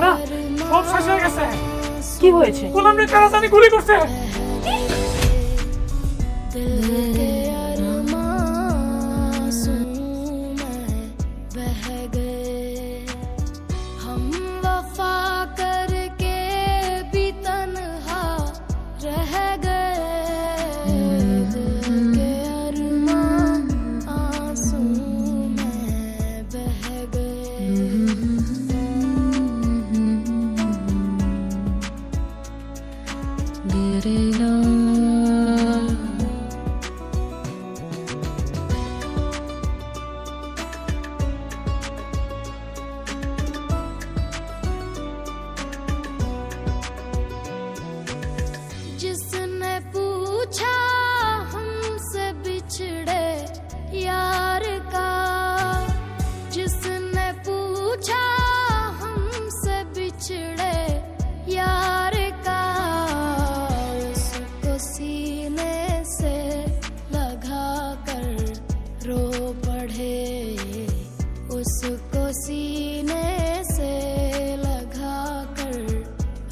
না সব শেষ হয়ে গেছে। কি হয়েছে? গোলামরে কারা জানি গুলি করছে। जिसने पूछा हमसे बिछड़े यार का, जिसने पूछा हमसे बिछड़े यार का, उसको सीने से लगा कर रो पड़े, उसको सीने से लगा कर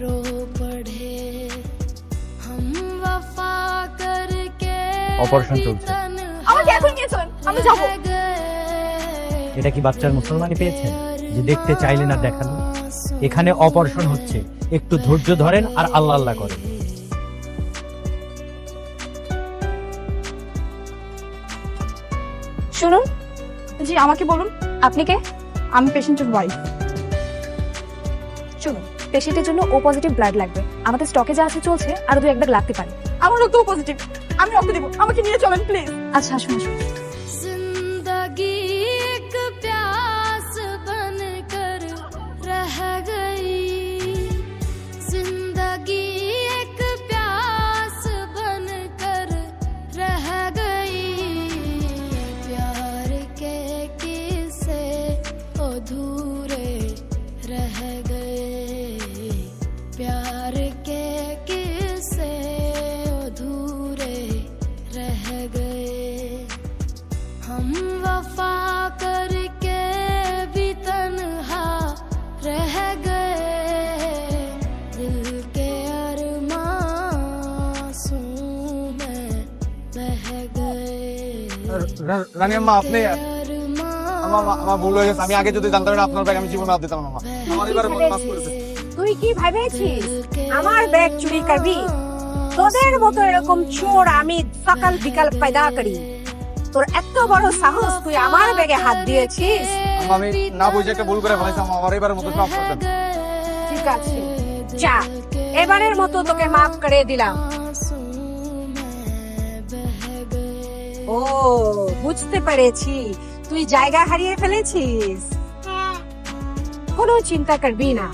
रो पड़े। অপারেশন চলছে। আমাকে এখন নিয়ে চলেন, আমি যাবো। এটা কি বাচ্চার মুসলমানি পেয়েছেন যে দেখতে চাইলে না দেখানো? এখানে অপারেশন হচ্ছে, একটু ধৈর্য ধরেন আর আল্লাহ আল্লাহ করেন। শুনুন, জি আমাকে বলুন, আপনি কে? আমি পেশেন্টের ওয়াইফ। শুনুন, পেশেন্টের জন্য ও পজিটিভ ব্লাড লাগবে। আমাদের স্টকে যা আছে চলছে, আরো 2-1 ব্যাগ লাগতে পারে। আমার রক্ত পজিটিভ, আমি রক্ত দেব, আমাকে নিয়ে চলেন প্লিজ। আচ্ছা আসুন আসুন। जिंदगी एक प्यास बनकर रह गई, जिंदगी एक प्यास बनकर रह गई, प्यार के किस्से अधूरे रह गए, प्यार के किस्से अधूरे रह गए, हम वफा करके भी तन्हा रह गए, दिल के अरमां में बह गए। রানী আম্মা, আপনি আমার ভুল হয়ে গেছে। আমি আগে যদি জানতাম না আপনার ব্যাগ আমি জীবনে হাত দিতাম না। মামা আমার এবারে মাফ করে দেন। তুই কি ভেবেছিস আমার ব্যাগ চুরি করবি? তোদের মতো এরকম চোর আমি সকাল বিকাল পয়দা করি। তোর এত বড় সাহস, তুই আমার ব্যাগে হাত দিয়েছিস? আম্মা, আমি না বুঝে একটা ভুল করে ফেলেছি। আমার এবারে মতো মাফ করে দেন। ঠিক আছে, যা, এবারের মতো তোকে মাফ করে দিলাম। ও, বুঝতে পেরেছি, তুই জায়গা হারিয়ে ফেলেছিস। কোনো চিন্তা করবি না,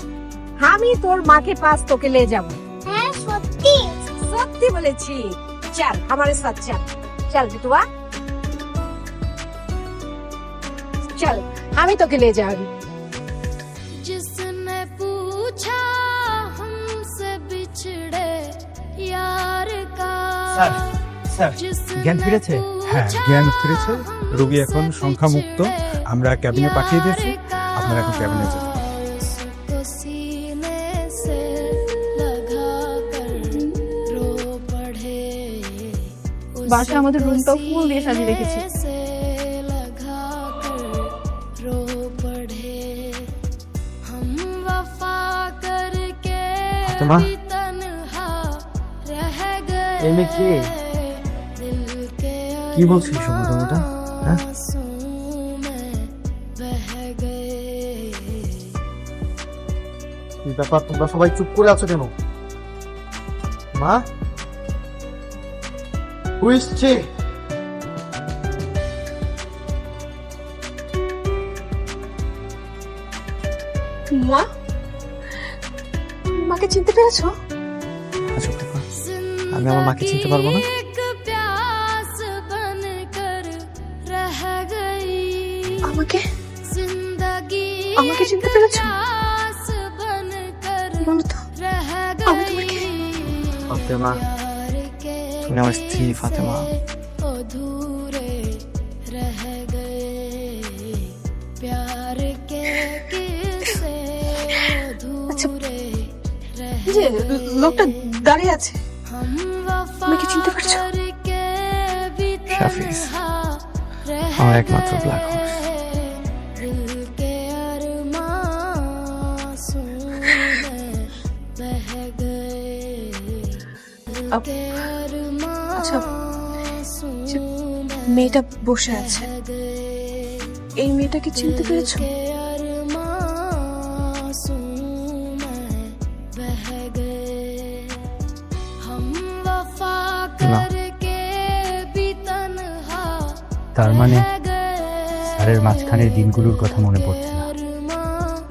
আমি তোর মাকে পাস তোকে নিয়ে যাব। হ্যাঁ সত্যি? সত্যি বলেছি। চল আমার সাথে চল, চল বিটুয়া চল, আমি তোকে নিয়ে যাব। जिसने पूछा हमसे बिछड़े यार का, স্যার, স্যার, জ্ঞান ফিরেছে? হ্যাঁ, জ্ঞান ফিরেছে। রোগী এখন সংখ্যা মুক্ত। আমরা ক্যাবিনে পাঠিয়ে দিয়েছি, আপনারা এখন ক্যাবিনে যান। उसको सीने से लगा कर रो पड़े, বাসায় আমাদের রুমটাও ফুল দিয়ে সাজিয়ে রেখেছি। से लगा कर रो पड़े, हम वफा करके ফাতেমা, भी तन्हा रह এই মেয়ে কে? गए, दिल के কি বলছিস সমুদ্রটা? হ্যাঁ, आंसू में बह गए। কি ব্যাপার, তোমরা সবাই চুপ করে আছো কেন? মা, বুঝছি। মা, মাকে চিনতে পেরেছো? আচ্ছা বাবা, আমি আমার মাকে চিনতে পারবো না? एक प्यास बनकर रह गई, আমাকে जिंदगी আমাকে চিনতে পেরেছো? प्यास बनकर বলো তো, रह আমি তোমার কে? गई, ফাতেমা, प्यार के তুমি আমার স্ত্রী ফাতেমা। अधूरे रह गए, प्यार के किस्से अधूरे যে লোকটা দাঁড়িয়ে আছে তুমি কি চিনতে পারছো? শাফিজ, আমার একমাত্র ব্ল্যাক হর্স। আচ্ছা, যে মেয়েটা বসে আছে, এই মেয়েটাকে চিনতে পেরেছো? না। তার মানে স্যারের মাঝখানের দিনগুলোর কথা মনে পড়ছে না।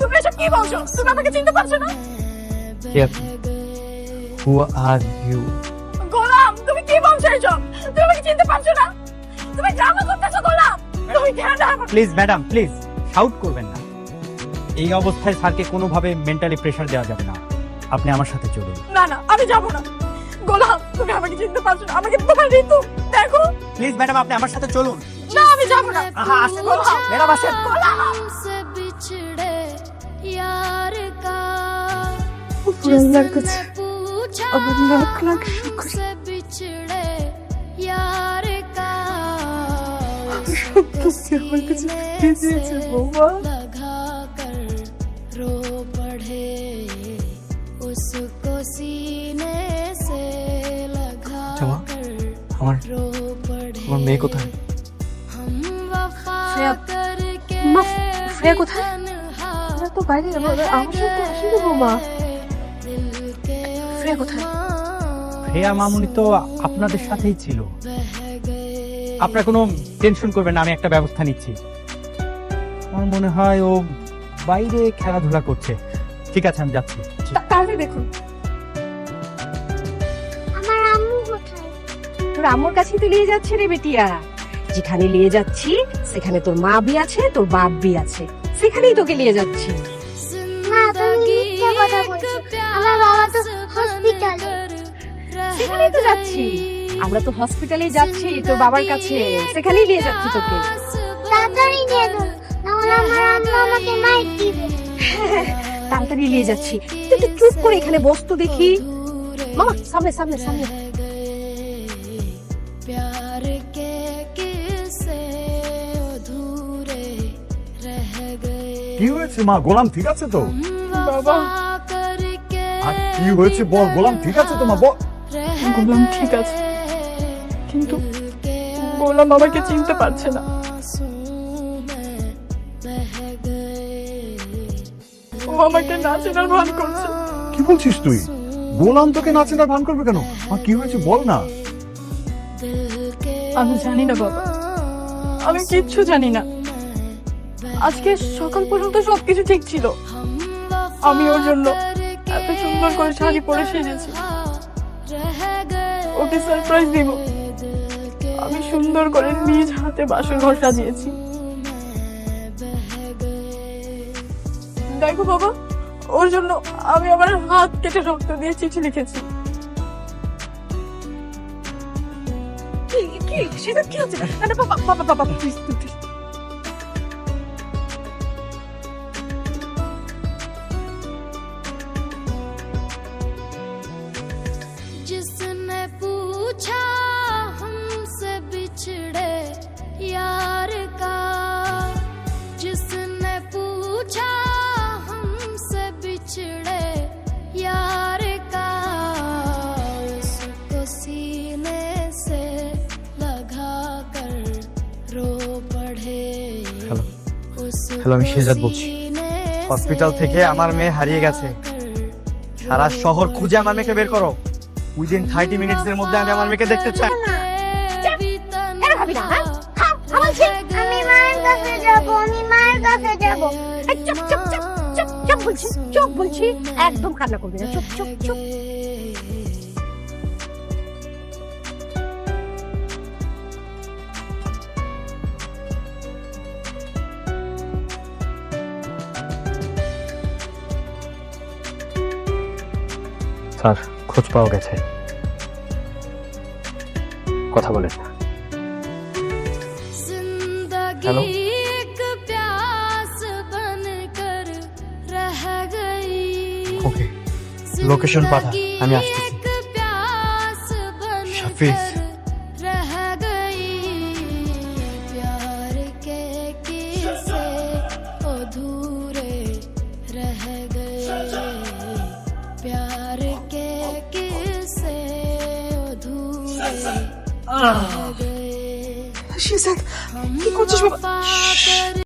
তুমি এসব কি বলছো? তুমি আমাকে চিনতে পারছো না? হু আর ইউ? গোলাম, তুমি কি বলছো এসব? তুমি আমাকে চিনতে পারছো না? তুমি ড্রামা করতেছো গোলাম। তুমি কেন drama? Please madam, please shout করবেন না। এই অবস্থায় স্যারকে কোনোভাবে মেন্টালি প্রেশার দেওয়া যাবে না। আপনি আমার সাথে চলুন। না না, আমি যাব না। গোলাম, তুমি আমাকে চিনতে পারছো না? আমাকে তোমার ঋতু দেখো। প্লিজ ম্যাডাম, আপনি আমার সাথে চলুন। না, আমি যাব না। আহা, আসেন বলছি। ম্যাডাম আসেন। से बिछड़े यार का আল্লাহর কাছে पूछा আমার লাখ লাখ শুকর। से बिछड़े यार का সত্যি আমার কাছে ফিরে দিয়েছে বৌমা। लगा कर रो पड़े उसको सीने से लगा জামা, कर আমার रो पड़े আমার মেয়ে কোথায়? हम वफा শ্রেয়া, करके মা, শ্রেয়া কোথায়? तन्हा ওরা তো বাইরে আমার সাথে আসেনি বৌমা। শ্রেয়া কোথায়? শ্রেয়া মামুনি তো আপনাদের সাথেই ছিল। আপনার কোনো টেনশন করবেন না, আমি একটা ব্যবস্থা নিচ্ছি। আমার মনে হয় ও বাইরে খেলাধুলা করছে। ঠিক আছে, আমি যাচ্ছি। তাহলে দেখুন, আমার আম্মু কোথায়? তোর আম্মুর কাছেই তো নিয়ে যাচ্ছে রে বেটিয়া। যেখানে নিয়ে যাচ্ছি সেখানে তোর মা বি আছে, তোর বাপ বি আছে, সেখানেই তোকে নিয়ে যাচ্ছি। মা, তুমি মিথ্যে কথা বলছো। আমার বাবা তো হসপিটালে। সেখানেই তো যাচ্ছি, আমরা তো হসপিটালে যাচ্ছি তোর বাবার কাছে, সেখানেই নিয়ে যাচ্ছি তোকে। তাড়াতাড়ি নিয়ে যাও, নাহলে আমার আম্মু আমাকে মাইর দিবে। তাড়াতাড়ি নিয়ে যাচ্ছি। তুই একটু চুপ করে এখানে বস তো দেখি। মামা, সামনে সামনে সামনে। प्यार के किस्से अधूरे रह गए কি হয়েছে মা? গোলাম ঠিক আছে তো? বাবা, करके আর কি হয়েছে বল? গোলাম ঠিক আছে তো মা? বল। গোলাম ঠিক আছে, কিন্তু গোলাম আমাকে চিনতে পারছে না। ও আমাকে না চেনার ভান করছে। কি বলছিস তুই? গোলাম তোকে নাচে না ভান করবে কেন? মা কি হয়েছে বল না। আমি জানি না বাবা, আমি কিচ্ছু জানি না। আজকে সকাল পর্যন্ত সবকিছু ঠিক ছিল। আমি ওর জন্য এত সুন্দর করে শাড়ি পরে সেজেছি, ওকে সারপ্রাইজ দিব। আমি সুন্দর করে নিজ হাতে বাসর ঘর সাজিয়েছি। দেখো বাবা, ওর জন্য আমি আমার হাত কেটে রক্ত দিয়ে চিঠি লিখেছি। কি সেটা কি হচ্ছে? আরে বাবা বাবা বাবা, প্লিজ প্লিজ। जिसने पूछा हमसे बिछड़े यार का जिसने पूछा हमसे बिछड़े यार का उसको सीने से लगा कर रो पड़े হ্যালো হ্যালো, আমি শেজাদ বলছি। হসপিটাল থেকে আমার মেয়ে হারিয়ে গেছে। সারা শহর খুঁজে আমার মেয়েকে বের করো। উইদিন 30 মিনিটসের মধ্যে আমি আমার মেয়েকে দেখতে চাই। আমি মায়ের কাছে যাব, আমি মায়ের কাছে যাব। চুপ চুপ চুপ চুপ চুপ বলছি, চুপ বলছি, একদম কান্না করবি না। চুপ চুপ চুপ। স্যার, খোঁজ পাওয়া গেছে। কথা বলেন। जिंदगी एक प्यास बनकर रह गई ওকে লোকেশন পাঠা, আমি আসতেছি। শাফিজ, रह गई प्यार के किस्से अधूरे रह गए प्यार के किस्से अधूरे रह गए কি করছিস বাবা? वफा कर